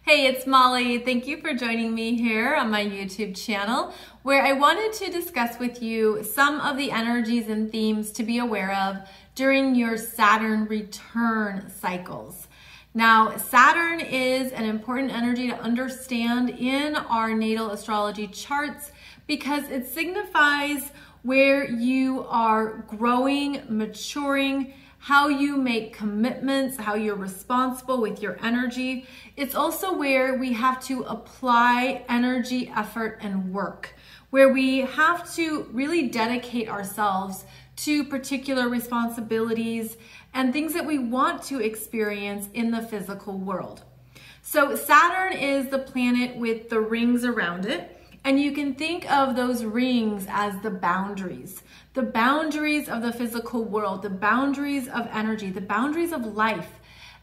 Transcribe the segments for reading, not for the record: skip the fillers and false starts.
Hey, it's Molly. Thank you for joining me here on my YouTube channel, where I wanted to discuss with you some of the energies and themes to be aware of during your Saturn return cycles. Now, Saturn is an important energy to understand in our natal astrology charts because it signifies where you are growing, maturing, how you make commitments, how you're responsible with your energy. It's also where we have to apply energy, effort, and work, where we have to really dedicate ourselves to particular responsibilities and things that we want to experience in the physical world. So Saturn is the planet with the rings around it. And you can think of those rings as the boundaries of the physical world, the boundaries of energy, the boundaries of life,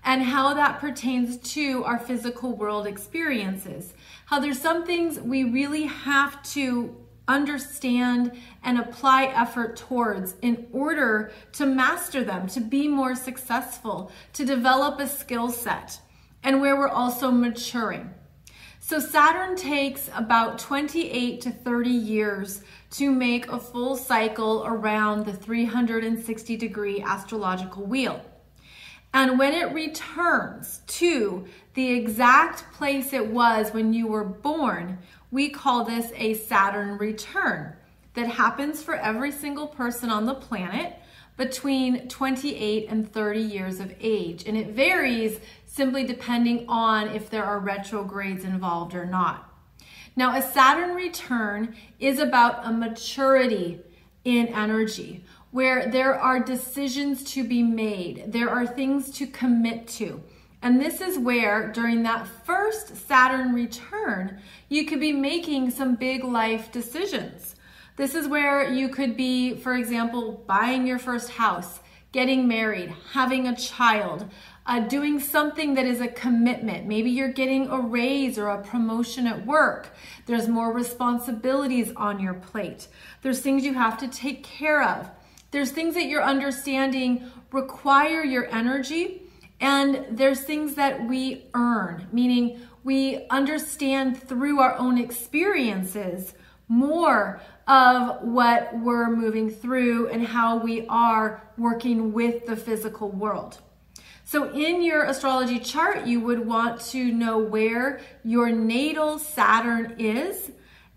and how that pertains to our physical world experiences. How there's some things we really have to understand and apply effort towards in order to master them, to be more successful, to develop a skill set, and where we're also maturing. So Saturn takes about 28 to 30 years to make a full cycle around the 360-degree astrological wheel. And when it returns to the exact place it was when you were born, we call this a Saturn return that happens for every single person on the planet between 28 and 30 years of age. And it varies simply depending on if there are retrogrades involved or not. Now, a Saturn return is about a maturity in energy where there are decisions to be made. There are things to commit to. And this is where, during that first Saturn return, you could be making some big life decisions. This is where you could be, for example, buying your first house, getting married, having a child, doing something that is a commitment. Maybe you're getting a raise or a promotion at work. There's more responsibilities on your plate. There's things you have to take care of. There's things that you're understanding require your energy, and there's things that we earn, meaning we understand through our own experiences more of what we're moving through and how we are working with the physical world. So in your astrology chart, you would want to know where your natal Saturn is,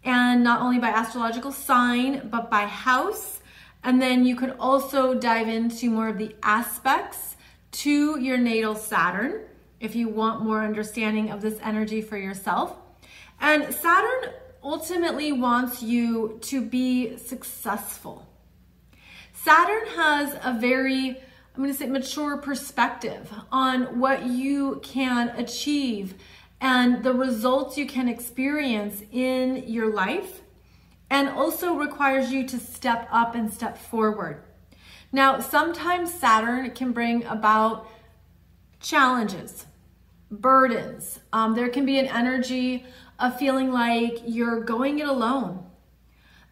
and not only by astrological sign, but by house. And then you could also dive into more of the aspects to your natal Saturn if you want more understanding of this energy for yourself. And Saturn ultimately wants you to be successful. Saturn has a very, I'm going to say, mature perspective on what you can achieve and the results you can experience in your life, and also requires you to step up and step forward. Now, sometimes Saturn can bring about challenges, burdens. There can be an energy of feeling like you're going it alone.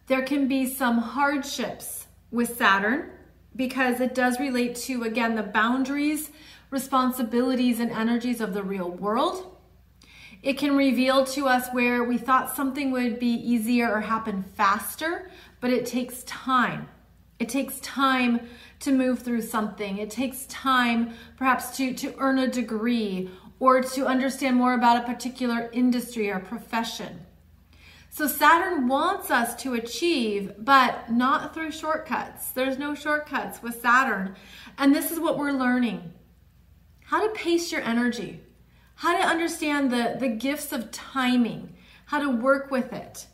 There can be some hardships with Saturn because it does relate to, again, the boundaries, responsibilities, and energies of the real world. It can reveal to us where we thought something would be easier or happen faster, but it takes time. It takes time to move through something. It takes time perhaps to earn a degree or to understand more about a particular industry or profession. So Saturn wants us to achieve, but not through shortcuts. There's no shortcuts with Saturn. And this is what we're learning. How to pace your energy, how to understand the gifts of timing, how to work with it.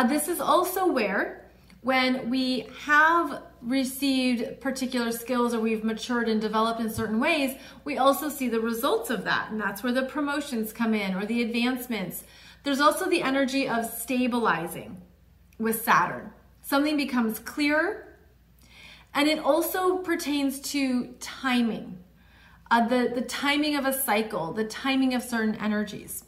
This is also where, when we have received particular skills or we've matured and developed in certain ways, we also see the results of that. And that's where the promotions come in or the advancements. There's also the energy of stabilizing with Saturn. Something becomes clearer, and it also pertains to timing, the timing of a cycle, the timing of certain energies.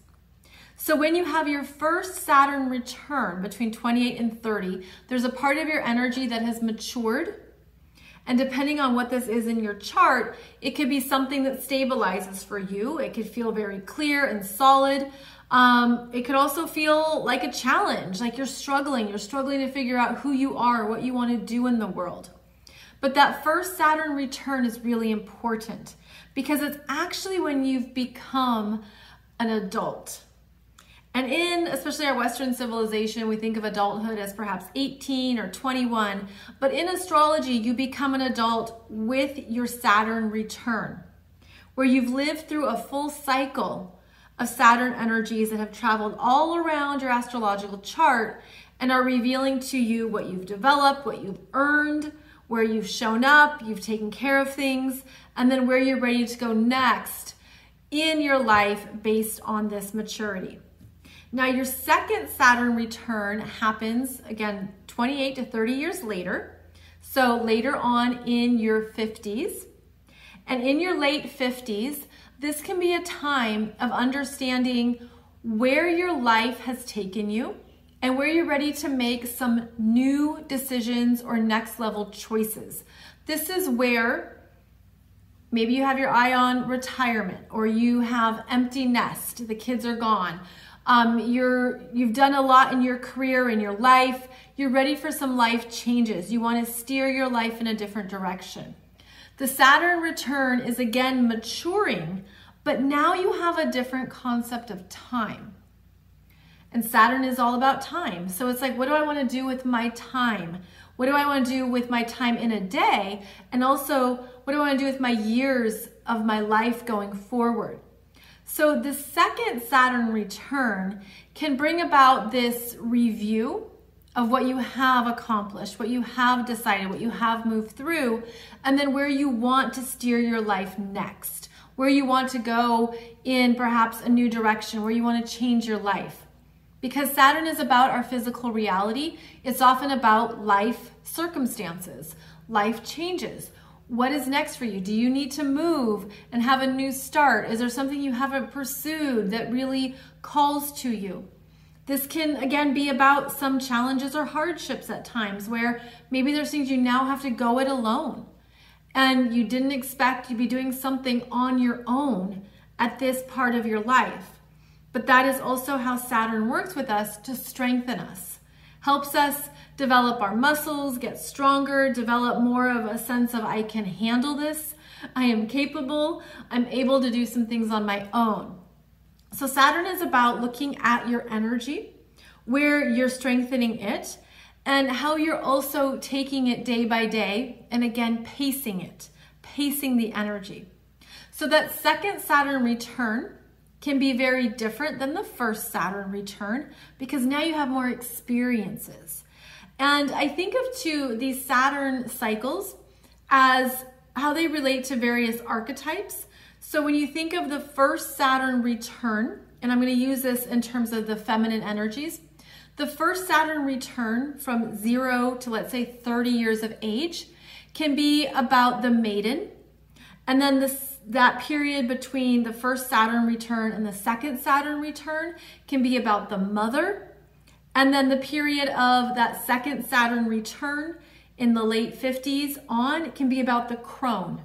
So when you have your first Saturn return between 28 and 30, there's a part of your energy that has matured, And depending on what this is in your chart, it could be something that stabilizes for you. It could feel very clear and solid. It could also feel like a challenge, like you're struggling to figure out who you are, what you want to do in the world. But that first Saturn return is really important because it's actually when you've become an adult. And in especially our Western civilization, we think of adulthood as perhaps 18 or 21. But in astrology, you become an adult with your Saturn return, where you've lived through a full cycle of Saturn energies that have traveled all around your astrological chart and are revealing to you what you've developed, what you've earned, where you've shown up, you've taken care of things, and then where you're ready to go next in your life based on this maturity. Now, your second Saturn return happens, again, 28 to 30 years later. So later on in your 50s. And in your late 50s, this can be a time of understanding where your life has taken you and where you're ready to make some new decisions or next level choices. This is where maybe you have your eye on retirement, or you have empty nest, the kids are gone. You've done a lot in your career, in your life. You're ready for some life changes. You want to steer your life in a different direction. The Saturn return is again maturing, but now you have a different concept of time. And Saturn is all about time. So it's like, what do I want to do with my time? What do I want to do with my time in a day? And also, what do I want to do with my years of my life going forward? So the second Saturn return can bring about this review of what you have accomplished, what you have decided, what you have moved through, and then where you want to steer your life next, where you want to go in perhaps a new direction, where you want to change your life. Because Saturn is about our physical reality, it's often about life circumstances, life changes. What is next for you? Do you need to move and have a new start? Is there something you haven't pursued that really calls to you? This can, again, be about some challenges or hardships at times where maybe there's things you now have to go it alone and you didn't expect to be doing something on your own at this part of your life. But that is also how Saturn works with us to strengthen us, helps us develop our muscles, get stronger, develop more of a sense of I can handle this, I am capable, I'm able to do some things on my own. So Saturn is about looking at your energy, where you're strengthening it, and how you're also taking it day by day, and again, pacing it, pacing the energy. So that second Saturn return can be very different than the first Saturn return because now you have more experiences. And I think of these Saturn cycles as how they relate to various archetypes. So when you think of the first Saturn return, and I'm going to use this in terms of the feminine energies, the first Saturn return from 0 to, let's say, 30 years of age can be about the Maiden. And then that period between the first Saturn return and the second Saturn return can be about the mother. And then the period of that second Saturn return in the late 50s on can be about the Crone.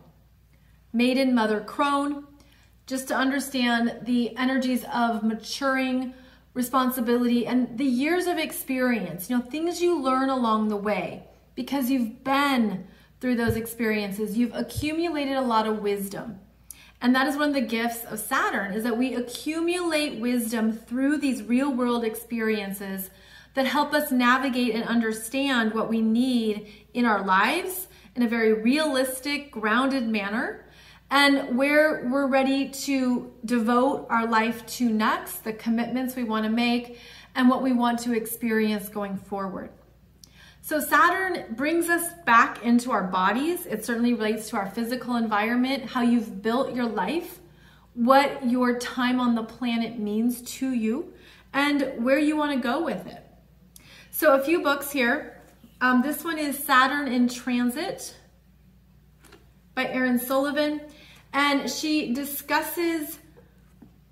Maiden, mother, Crone, just to understand the energies of maturing, responsibility, and the years of experience, things you learn along the way because you've been through those experiences. You've accumulated a lot of wisdom. And that is one of the gifts of Saturn, is that we accumulate wisdom through these real world experiences that help us navigate and understand what we need in our lives in a very realistic, grounded manner, and where we're ready to devote our life to next, the commitments we want to make, and what we want to experience going forward. So Saturn brings us back into our bodies. It certainly relates to our physical environment, how you've built your life, what your time on the planet means to you, and where you want to go with it. So a few books here. This one is Saturn in Transit by Erin Sullivan, and she discusses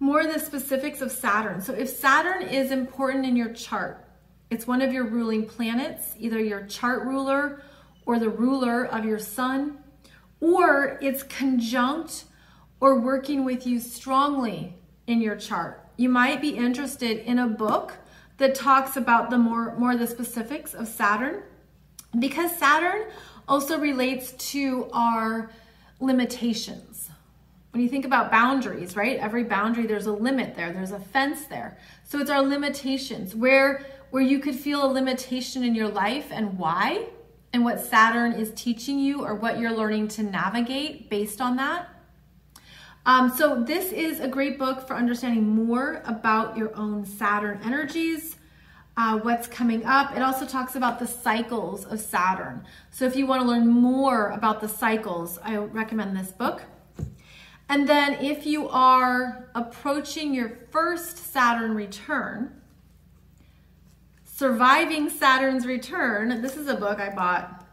more of the specifics of Saturn. So if Saturn is important in your chart, it's one of your ruling planets, either your chart ruler or the ruler of your sun, or it's conjunct or working with you strongly in your chart. You might be interested in a book that talks about the more the specifics of Saturn, because Saturn also relates to our limitations. When you think about boundaries, right? Every boundary, there's a limit there. There's a fence there. So it's our limitations, where you could feel a limitation in your life and why, and what Saturn is teaching you or what you're learning to navigate based on that. So this is a great book for understanding more about your own Saturn energies, what's coming up. It also talks about the cycles of Saturn. So if you want to learn more about the cycles, I recommend this book. And then if you are approaching your first Saturn return, Surviving Saturn's Return, this is a book I bought,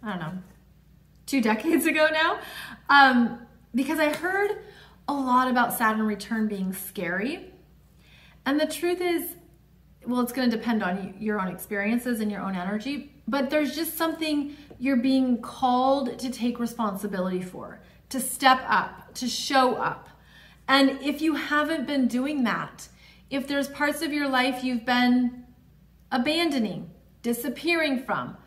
I don't know, 2 decades ago now, because I heard a lot about Saturn return being scary. And the truth is, well, it's going to depend on your own experiences and your own energy, but there's just something you're being called to take responsibility for, to step up, to show up. And if you haven't been doing that, if there's parts of your life you've been abandoning, disappearing from,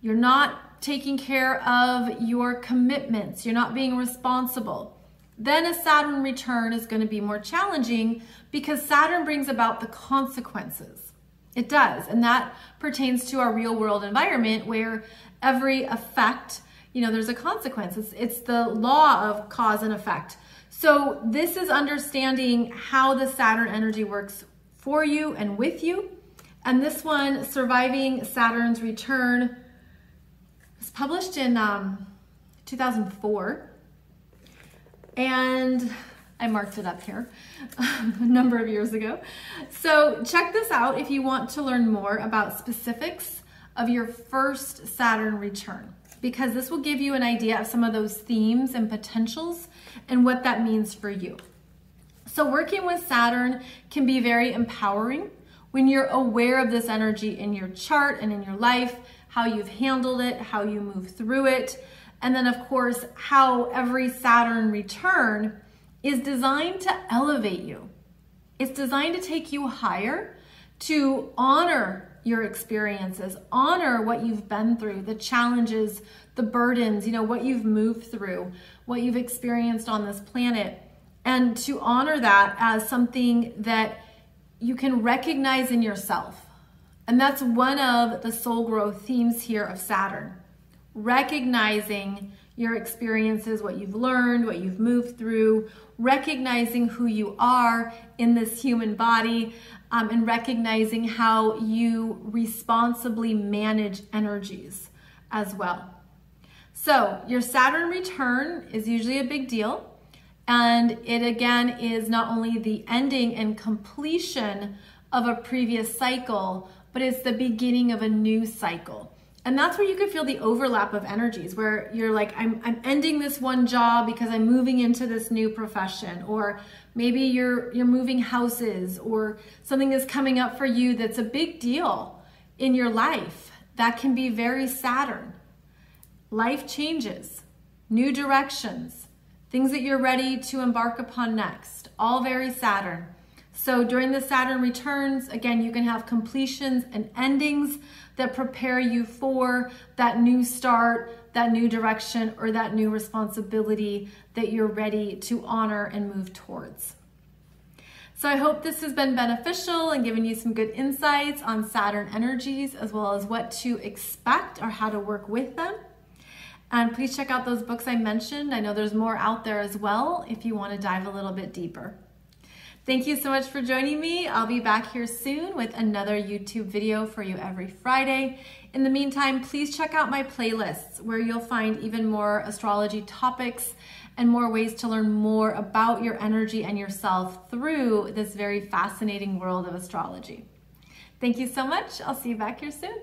you're not taking care of your commitments, you're not being responsible, then a Saturn return is going to be more challenging, because Saturn brings about the consequences. It does. And that pertains to our real world environment, where every effect, there's a consequence. It's the law of cause and effect. So this is understanding how the Saturn energy works for you and with you. And this one, Surviving Saturn's Return, was published in 2004. And I marked it up here a number of years ago. So check this out if you want to learn more about specifics of your first Saturn return, because this will give you an idea of some of those themes and potentials and what that means for you. So working with Saturn can be very empowering when you're aware of this energy in your chart and in your life, how you've handled it, how you move through it, and then of course, how every Saturn return is designed to elevate you. It's designed to take you higher, to honor your experiences, honor what you've been through, the challenges, the burdens, what you've moved through, what you've experienced on this planet, and to honor that as something that you can recognize in yourself. And that's one of the soul growth themes here of Saturn. Recognizing your experiences, what you've learned, what you've moved through, recognizing who you are in this human body, and recognizing how you responsibly manage energies as well. So your Saturn return is usually a big deal. And it again is not only the ending and completion of a previous cycle, but it's the beginning of a new cycle. And that's where you could feel the overlap of energies, where you're like, I'm ending this one job because I'm moving into this new profession, or maybe you're moving houses, or something is coming up for you that's a big deal in your life. That can be very Saturn. Life changes, new directions, things that you're ready to embark upon next, all very Saturn. So during the Saturn returns, again, you can have completions and endings that prepare you for that new start, that new direction, or that new responsibility that you're ready to honor and move towards. So I hope this has been beneficial and given you some good insights on Saturn energies, as well as what to expect or how to work with them. And please check out those books I mentioned. I know there's more out there as well if you want to dive a little bit deeper. Thank you so much for joining me. I'll be back here soon with another YouTube video for you every Friday. In the meantime, please check out my playlists where you'll find even more astrology topics and more ways to learn more about your energy and yourself through this very fascinating world of astrology. Thank you so much. I'll see you back here soon.